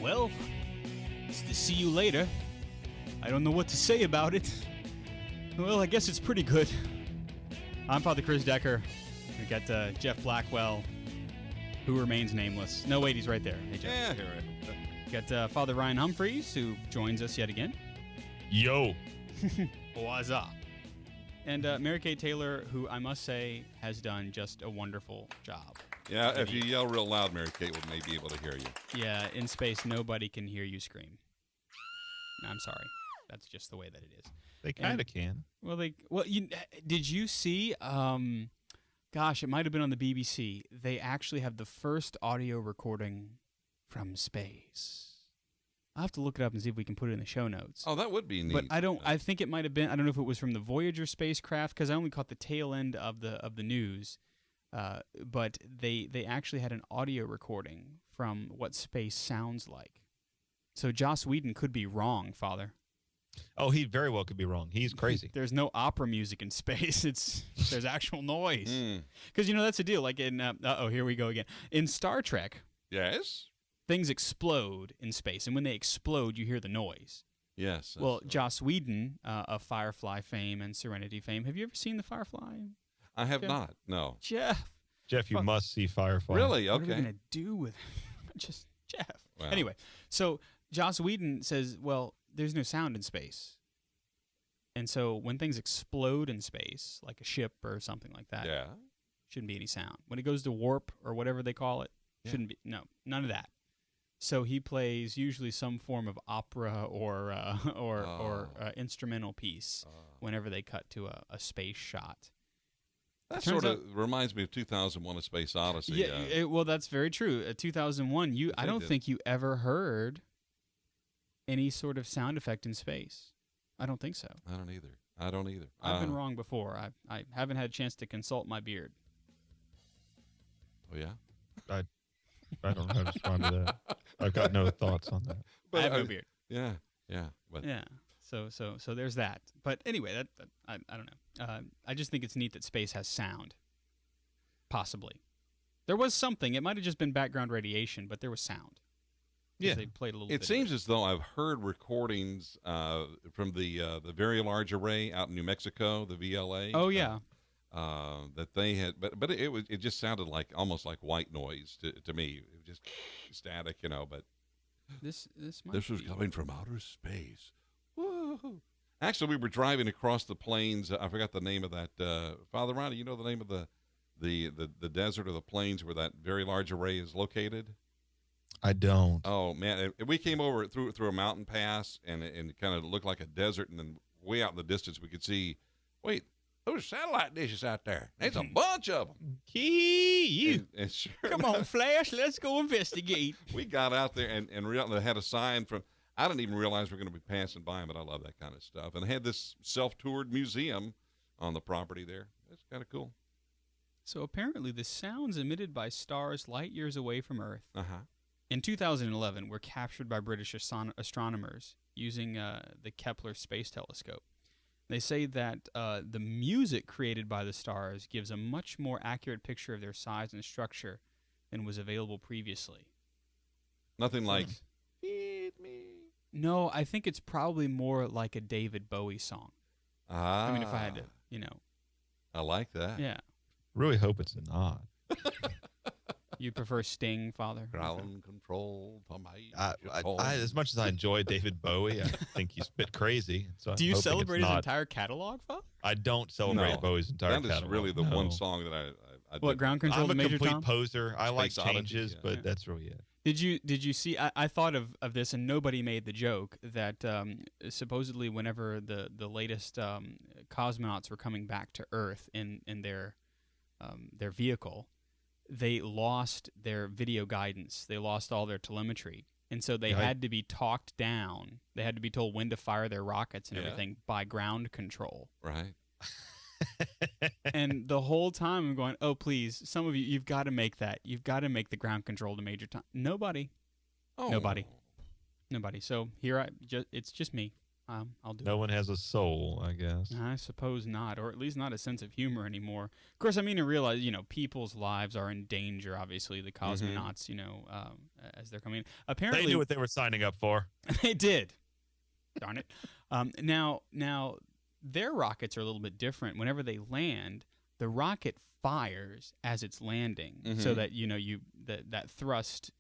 Well, it's the see you later. I don't know what to say about it. Well, I guess it's pretty good. I'm Father Chris Decker. We got Jeff Blackwell, who remains nameless. No, wait, he's right there. Hey, Jeff. Yeah, here I Got Father Ryan Humphreys, who joins us yet again. Yo. What's up? And Mary Kay Taylor, who I must say has done just a wonderful job. Yeah, if you yell real loud, Mary Kate will maybe be able to hear you. Yeah, in space, nobody can hear you scream. I'm sorry. That's just the way that it is. They kind of can. Well, did you see? Gosh, it might have been on the BBC. They actually have the first audio recording from space. I'll have to look it up and see if we can put it in the show notes. Oh, that would be neat. But I think it might have been. I don't know if it was from the Voyager spacecraft because I only caught the tail end of the news. But they actually had an audio recording from what space sounds like. So Joss Whedon could be wrong, Father. Oh, he very well could be wrong. He's crazy. There's no opera music in space. There's actual noise. Because, that's the deal. Like in, here we go again. In Star Trek, yes, things explode in space. And when they explode, you hear the noise. Yes. Well, Joss Whedon of Firefly fame and Serenity fame. Have you ever seen the Firefly? I have not, no. Jeff, you must see Firefly. Really? Okay. What are we going to do with just Jeff? Wow. Anyway, so Joss Whedon says, well, there's no sound in space. And so when things explode in space, like a ship or something like that, shouldn't be any sound. When it goes to warp or whatever they call it, shouldn't be, none of that. So he plays usually some form of opera or instrumental piece whenever they cut to a space shot. That sort of reminds me of 2001: A Space Odyssey. Yeah, well, that's very true. 2001, I don't think you ever heard any sort of sound effect in space. I don't think so. I don't either. I've been wrong before. I haven't had a chance to consult my beard. Oh, yeah? I don't know how to respond to that. I've got no thoughts on that. But I have no beard. Yeah. But. Yeah. So there's that. But anyway, I don't know. I just think it's neat that space has sound. Possibly. There was something. It might have just been background radiation, but there was sound. Yeah. They played a little bit. It seems as though I've heard recordings from the Very Large Array out in New Mexico, the VLA. Oh, yeah. That they had, but it just sounded like almost like white noise to me. It was just static, But this was coming from outer space. Woo! Actually, we were driving across the plains. I forgot the name of that. Father Ron, do you know the name of the desert or the plains where that Very Large Array is located? I don't. Oh man, we came over through a mountain pass, and it kind of looked like a desert, and then way out in the distance we could see. Wait. Those satellite dishes out there. There's a bunch of them. And sure Come enough, on, Flash. Let's go investigate. We got out there and they had a sign from, I didn't even realize we were going to be passing by them, but I love that kind of stuff. And they had this self-toured museum on the property there. That's kind of cool. So apparently the sounds emitted by stars light years away from Earth Uh-huh. in 2011 were captured by British astronomers using the Kepler Space Telescope. They say that the music created by the stars gives a much more accurate picture of their size and structure than was available previously. Nothing like, feed me. No, I think it's probably more like a David Bowie song. I mean, if I had to, I like that. Yeah. really hope it's not. You prefer Sting, Father? Ground control. I as much as I enjoy David Bowie, I think he's a bit crazy. So Do you celebrate his entire catalog, Father? I don't celebrate Bowie's entire catalog. That is really the one song that I What, Ground Control? I'm a Major complete Tom? poser. I like changes, Oddity, but that's really it. Did you see? I thought of this, and nobody made the joke that supposedly whenever the latest cosmonauts were coming back to Earth in their vehicle, they lost their video guidance. They lost all their telemetry, and so they had to be talked down. They had to be told when to fire their rockets and everything by ground control. Right. And the whole time I'm going, oh, please, some of you've got to make that. You've got to make the ground control to Major Tom. Nobody. Oh. Nobody. So here it's just me. I'll do it. No one has a soul, I guess. I suppose not, or at least not a sense of humor anymore. Of course, I mean, to realize, people's lives are in danger, obviously, the cosmonauts, as they're coming in. Apparently, They knew what they were signing up for. They did. Darn it. Now, their rockets are a little bit different. Whenever they land, the rocket fires as it's landing, so that, that thrust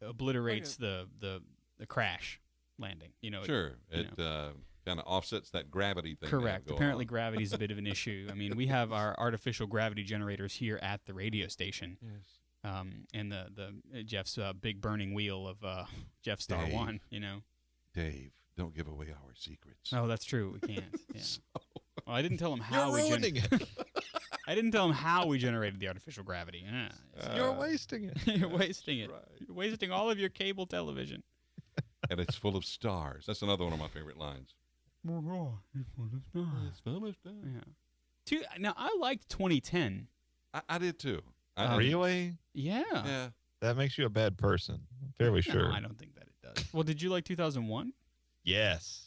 obliterates the crash landing. Sure. It kind of offsets that gravity thing. Correct. Apparently, gravity is a bit of an issue. I mean, we have our artificial gravity generators here at the radio station. Yes. And the Jeff's big burning wheel of Jeff Star Dave. 1. Dave, don't give away our secrets. Oh, that's true. We can't. Yeah. So- Well, I didn't tell him how You're ruining it. I didn't tell him how we generated the artificial gravity. You're wasting it. You're wasting it. right. You're wasting all of your cable television. And it's full of stars. That's another one of my favorite lines. It's full of stars. Yeah. Now, I liked 2010. I did too. Really? Yeah. Yeah. That makes you a bad person. I'm fairly No, sure. I don't think that it does. Well, did you like 2001? Yes.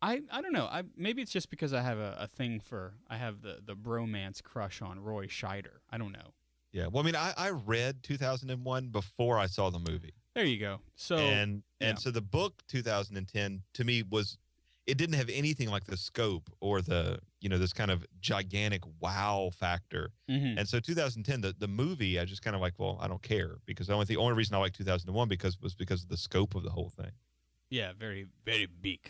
I don't know. Maybe it's just because I have I have the bromance crush on Roy Scheider. I don't know. Yeah. Well, I mean, I read 2001 before I saw the movie. There you go. So and so the book 2010 to me it didn't have anything like the scope or the this kind of gigantic wow factor. And so 2010 the movie I just kind of like, well, I don't care, because the only reason I like 2001 was because of the scope of the whole thing. Yeah, very very big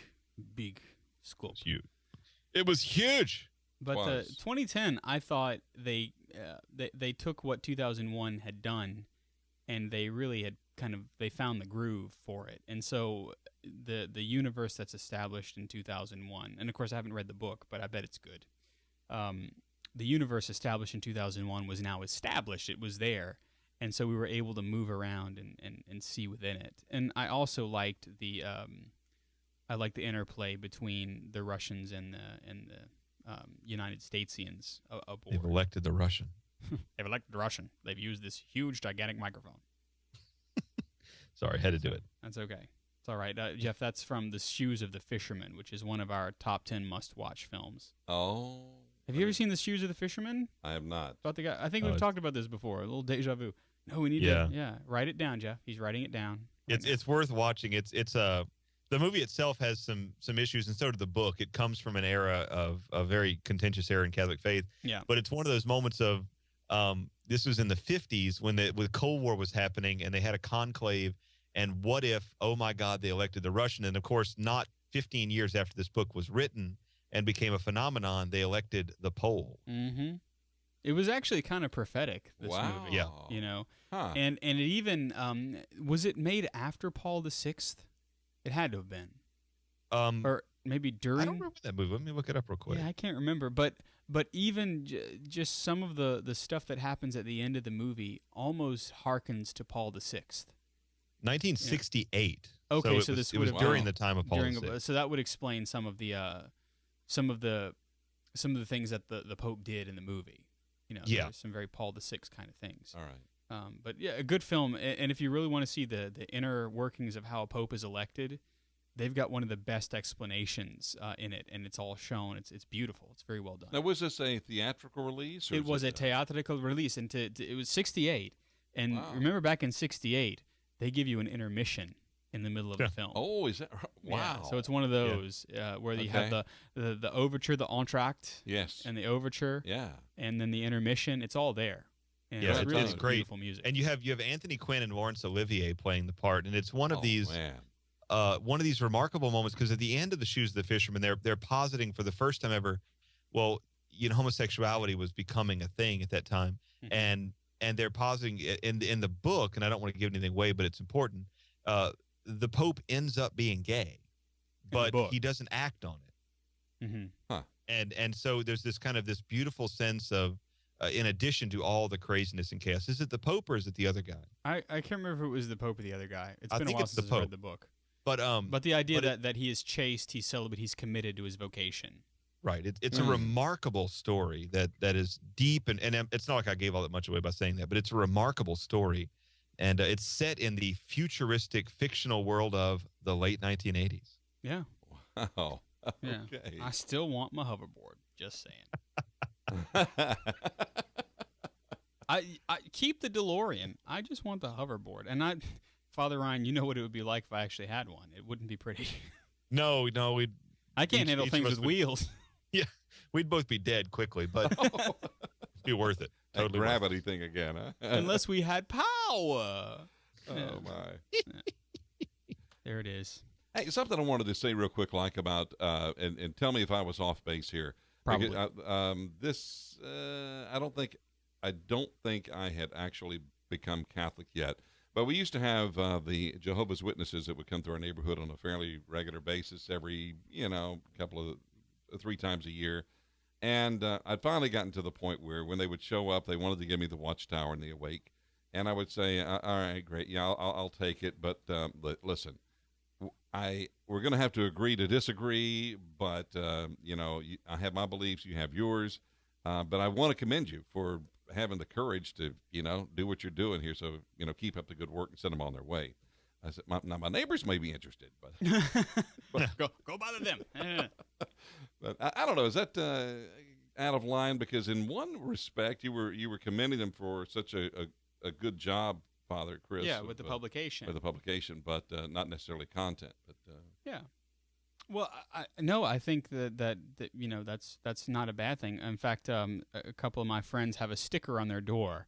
scope. It was huge. But 2010, I thought they took what 2001 had done, and they really had they found the groove for it. And so the universe that's established in 2001, and of course I haven't read the book, but I bet it's good. The universe established in 2001 was now established. It was there. And so we were able to move around and see within it. And I also liked the interplay between the Russians and the United Statesians aboard. They've elected the Russian. They've elected the Russian. They've used this huge, gigantic microphone. Sorry, had to do it. That's okay. It's all right. Jeff, that's from The Shoes of the Fisherman, which is one of our top 10 must-watch films. Oh. Have you ever seen The Shoes of the Fisherman? I have not. About the guy. I think we've talked about this before. A little deja vu. No, we need to. Yeah, write it down, Jeff. He's writing it down. It's worth watching. The movie itself has some issues, and so did the book. It comes from an era of a very contentious era in Catholic faith. Yeah. But it's one of those moments of this was in the 50s when the Cold War was happening, and they had a conclave. And what if, oh my God, they elected the Russian? And of course, not 15 years after this book was written and became a phenomenon, they elected the Pole. Mm-hmm. It was actually kind of prophetic, this movie. Yeah. Huh. And it even was it made after Paul VI? It had to have been. Or maybe during. I don't remember that movie. Let me look it up real quick. Yeah, I can't remember. But even just some of the stuff that happens at the end of the movie almost harkens to Paul VI. 1968. Yeah. Okay, so this it would was have during the time of Paul VI. So that would explain some of the things that the Pope did in the movie. There's some very Paul VI kind of things. All right. But yeah, a good film. And if you really want to see the inner workings of how a pope is elected, they've got one of the best explanations in it, and it's all shown. It's beautiful. It's very well done. Now, was this a theatrical release? Or it was a theatrical release, and it was 68. And remember, back in 68, they give you an intermission in the middle of the film. Oh, is that wow? Yeah, so it's one of those where you have the overture, the entr'acte, yes, and the overture, yeah, and then the intermission. It's all there. And yeah, it's really it's great. Beautiful music. And you have Anthony Quinn and Laurence Olivier playing the part, and it's one of these man. one of these remarkable moments, because at the end of The Shoes of the Fisherman, they're positing for the first time ever, well, homosexuality was becoming a thing at that time, and they're positing in the book, and I don't want to give anything away, but it's important. The Pope ends up being gay, but he doesn't act on it. Mm-hmm. Huh. And so there's this kind of this beautiful sense of, in addition to all the craziness and chaos, is it the Pope or is it the other guy? I can't remember if it was the Pope or the other guy. It's been a think while it's the since I Pope. read the book. But the idea that he is chaste, he's celibate, he's committed to his vocation. Right. It's a remarkable story that is deep, and it's not like I gave all that much away by saying that, but it's a remarkable story And it's set in the futuristic fictional world of the late 1980s. Yeah. Wow. Yeah. Okay. I still want my hoverboard. Just saying. I keep the DeLorean. I just want the hoverboard. And Father Ryan, you know what it would be like if I actually had one. It wouldn't be pretty. No, I can't handle things with wheels. Yeah, we'd both be dead quickly, but it'd be worth it. Totally that gravity thing again, huh? Unless we had power. Oh, my. There it is. Hey, something I wanted to say real quick, like about, and tell me if I was off base here. Probably. Because, I don't think I had actually become Catholic yet. But we used to have the Jehovah's Witnesses that would come through our neighborhood on a fairly regular basis every, couple of 3 times a year. And I'd finally gotten to the point where when they would show up, they wanted to give me the watchtower and the awake. And I would say, all right, great. Yeah, I'll take it. But listen, we're going to have to agree to disagree. But, I have my beliefs. You have yours. But I want to commend you for having the courage to, do what you're doing here. So, keep up the good work and send them on their way. I said, my neighbors may be interested, but go bother them. But I don't know. Is that out of line? Because in one respect, you were commending them for such a good job, Father Chris. Yeah, with the publication. With the publication, but not necessarily content. But yeah. Well, I think that that's not a bad thing. In fact, a couple of my friends have a sticker on their door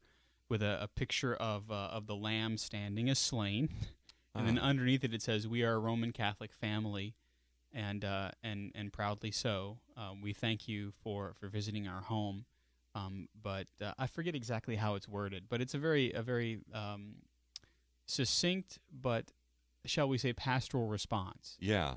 with a picture of the lamb standing as slain, and then underneath it says, "We are a Roman Catholic family, and proudly so. We thank you for visiting our home." But I forget exactly how it's worded, but it's a very succinct but, shall we say, pastoral response. Yeah,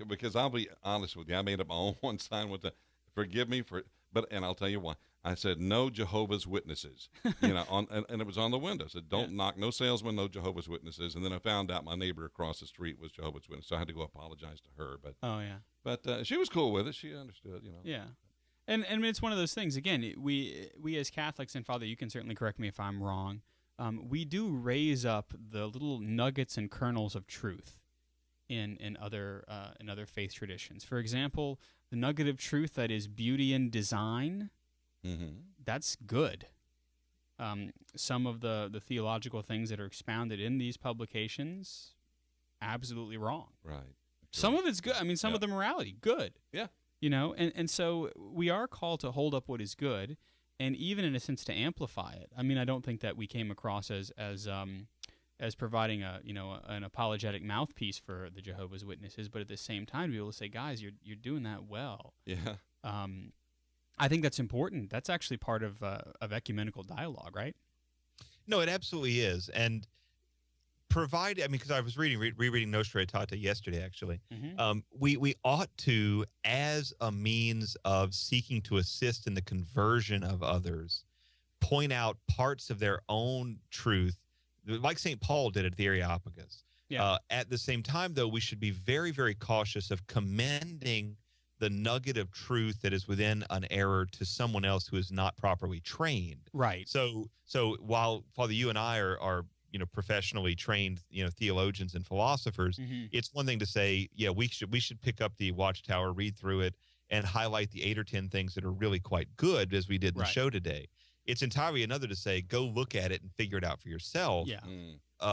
because I'll be honest with you, I made up my own one sign with the "Forgive me for," and I'll tell you why. I said no Jehovah's Witnesses, and it was on the window. I said don't knock, no salesman, no Jehovah's Witnesses. And then I found out my neighbor across the street was Jehovah's Witness, so I had to go apologize to her. But she was cool with it. She understood, Yeah. And it's one of those things. Again, we as Catholics, and Father, you can certainly correct me if I'm wrong. We do raise up the little nuggets and kernels of truth in other faith traditions. For example, the nugget of truth that is beauty in design. Mm-hmm. That's good. Some of the theological things that are expounded in these publications, absolutely wrong. Right. Some of it's good. I mean, some of the morality, good. Yeah. And so we are called to hold up what is good, and even in a sense to amplify it. I mean, I don't think that we came across as providing an apologetic mouthpiece for the Jehovah's Witnesses, but at the same time, to be able to say, guys, you're doing that well. Yeah. I think that's important. That's actually part of ecumenical dialogue, right? No, it absolutely is. And because I was rereading Nostra Aetate yesterday, actually. Mm-hmm. We ought to, as a means of seeking to assist in the conversion of others, point out parts of their own truth, like St. Paul did at the Areopagus. Yeah. At the same time, though, we should be very, very cautious of commending the nugget of truth that is within an error to someone else who is not properly trained. Right. So while, Father, you and I are professionally trained, theologians and philosophers, mm-hmm. It's one thing to say, we should pick up the Watchtower, read through it, and highlight the 8 or 10 things that are really quite good, as we did in the show today. It's entirely another to say, go look at it and figure it out for yourself. Yeah.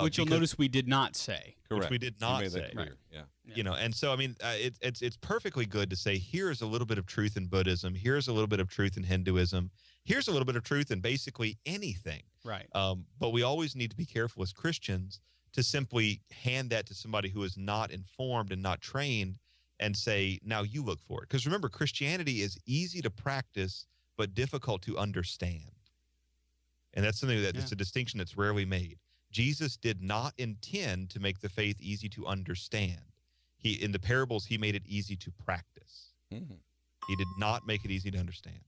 Which you'll notice we did not say. Correct. Which we did not you made say. That clear. Right. Yeah. And so, I mean, it's perfectly good to say, here's a little bit of truth in Buddhism. Here's a little bit of truth in Hinduism. Here's a little bit of truth in basically anything. Right. But we always need to be careful as Christians to simply hand that to somebody who is not informed and not trained and say, now you look for it. Because remember, Christianity is easy to practice, but difficult to understand. And that's something that's a distinction that's rarely made. Jesus did not intend to make the faith easy to understand. In the parables, he made it easy to practice. Mm-hmm. He did not make it easy to understand.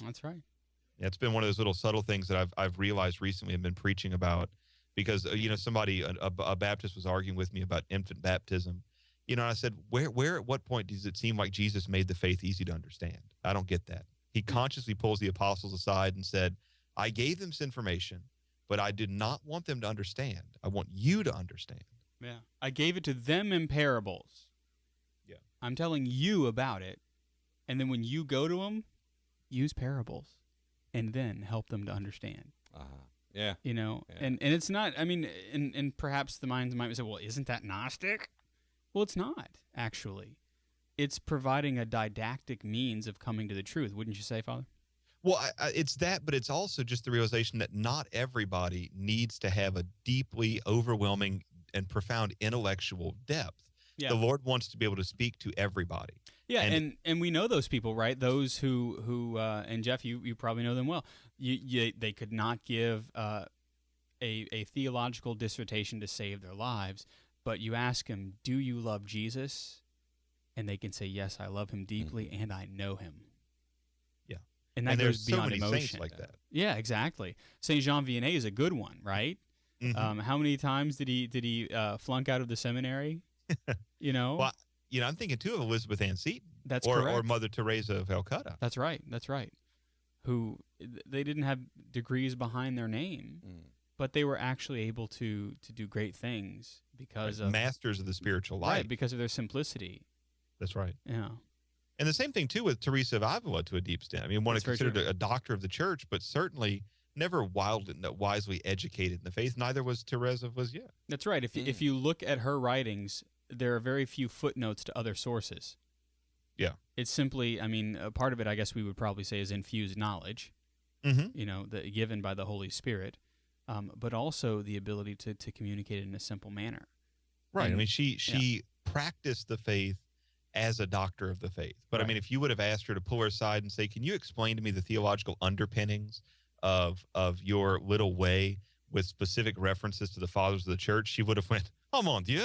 That's right. Yeah, it's been one of those little subtle things that I've realized recently and been preaching about, because somebody, a Baptist, was arguing with me about infant baptism. And I said, where at what point does it seem like Jesus made the faith easy to understand? I don't get that. He consciously pulls the apostles aside and said, I gave them this information. but I did not want them to understand. I want you to understand. Yeah. I gave it to them in parables. Yeah. I'm telling you about it. And then when you go to them, use parables and then help them to understand. Yeah. You know, Yeah. and it's not, I mean, and perhaps the minds might say, well, isn't that Gnostic? Well, it's not, actually. It's providing a didactic means of coming to the truth. Wouldn't you say, Father? Well, it's that, but it's also just the realization that not everybody needs to have a deeply overwhelming and profound intellectual depth. Yeah. The Lord wants to be able to speak to everybody. Yeah, and we know those people, right? Those who and Jeff, you probably know them well. They could not give a theological dissertation to save their lives, but you ask them, do you love Jesus? And they can say, yes, I love him deeply, and I know him. Yeah. And that there's goes beyond so many emotion. saints like that. Yeah, exactly. Saint Jean Vianney is a good one, right? Mm-hmm. How many times did he flunk out of the seminary? You know? Well, I'm thinking too of Elizabeth Ann Seton. That's correct. correct. Or Mother Teresa of Calcutta. That's right. Who they didn't have degrees behind their name, but they were actually able to do great things because of masters of the spiritual life. Right, because of their simplicity. That's right. Yeah. And the same thing too with Teresa of Avila to a deep extent. I mean, one is considered true. a doctor of the church, but certainly never wisely educated in the faith. Neither was Teresa of Lisieux. That's right. If you look at her writings, there are very few footnotes to other sources. Yeah. It's simply, I mean, a part of it, I guess we would probably say, is infused knowledge, you know, given by the Holy Spirit, but also the ability to communicate it in a simple manner. Right. And, I mean, she practiced the faith as a doctor of the faith. But, I mean, if you would have asked her to pull her aside and say, can you explain to me the theological underpinnings of your little way with specific references to the fathers of the church, she would have went, oh, mon Dieu.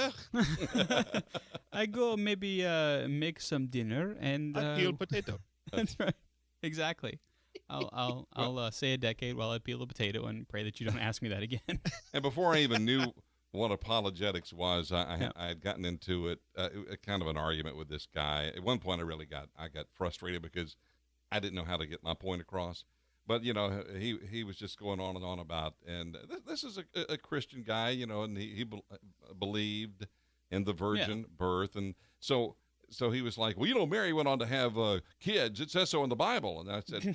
I go maybe make some dinner and I peel potato. That's right. Exactly. I'll say a decade while I peel a potato and pray that you don't ask me that again. And before I even knew what apologetics was, I had gotten into it, kind of an argument with this guy. At one point, I got frustrated because I didn't know how to get my point across. But, you know, he was just going on and on about, and this is a Christian guy, you know, and he believed in the virgin birth. And so he was like, well, you know, Mary went on to have kids. It says so in the Bible. And I said,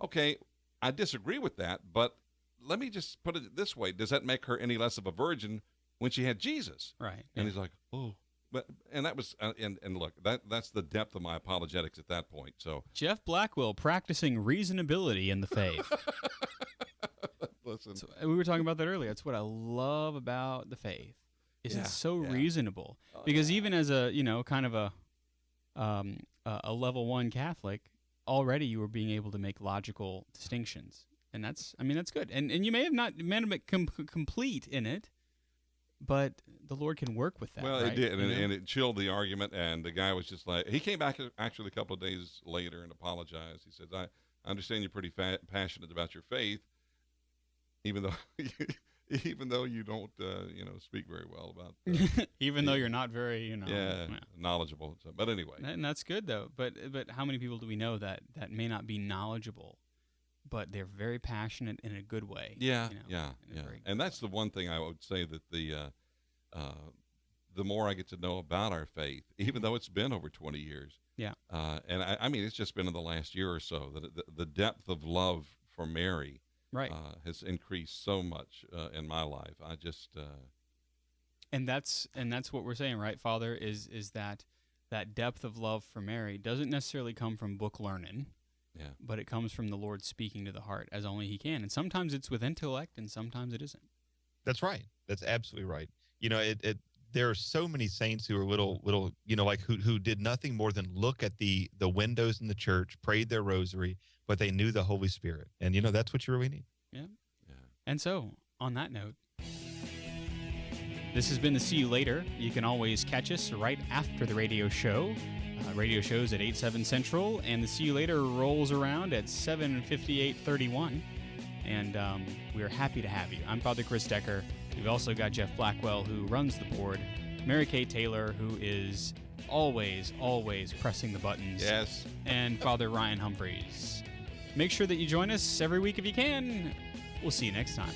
okay, I disagree with that, but let me just put it this way. Does that make her any less of a virgin when she had Jesus? Right. And he's like, oh. And that was and look, that's the depth of my apologetics at that point. So Jeff Blackwell practicing reasonability in the faith. Listen, so we were talking about that earlier. That's what I love about the faith. It's so reasonable because even as a kind of a level 1 Catholic, already you were being able to make logical distinctions, and that's good. And you may have not been complete in it. But the Lord can work with that. Well, right? it did, and it chilled the argument. And the guy was just like, he came back actually a couple of days later and apologized. He said, "I understand you're pretty passionate about your faith, even though you don't, speak very well about, even though you're not very, knowledgeable." So, but anyway, and that's good though. But how many people do we know that may not be knowledgeable? But they're very passionate in a good way. Yeah. And that's the one thing I would say that the more I get to know about our faith, even though it's been over 20 years. Yeah. And I mean, it's just been in the last year or so that the depth of love for Mary has increased so much in my life. I just and that's what we're saying, right, Father? Is that depth of love for Mary doesn't necessarily come from book learning. Yeah. But it comes from the Lord speaking to the heart as only he can. And sometimes it's with intellect and sometimes it isn't. That's right. That's absolutely right. You know, there are so many saints who are little, like who did nothing more than look at the windows in the church, prayed their rosary, but they knew the Holy Spirit. And, that's what you really need. Yeah. And so, on that note, this has been the See You Later. You can always catch us right after the radio show. Radio shows at 8/7 Central, and the See You Later rolls around at 7:58:31. And we are happy to have you. I'm Father Chris Decker. We've also got Jeff Blackwell, who runs the board, Mary Kay Taylor, who is always pressing the buttons. Yes. And Father Ryan Humphreys. Make sure that you join us every week if you can. We'll see you next time.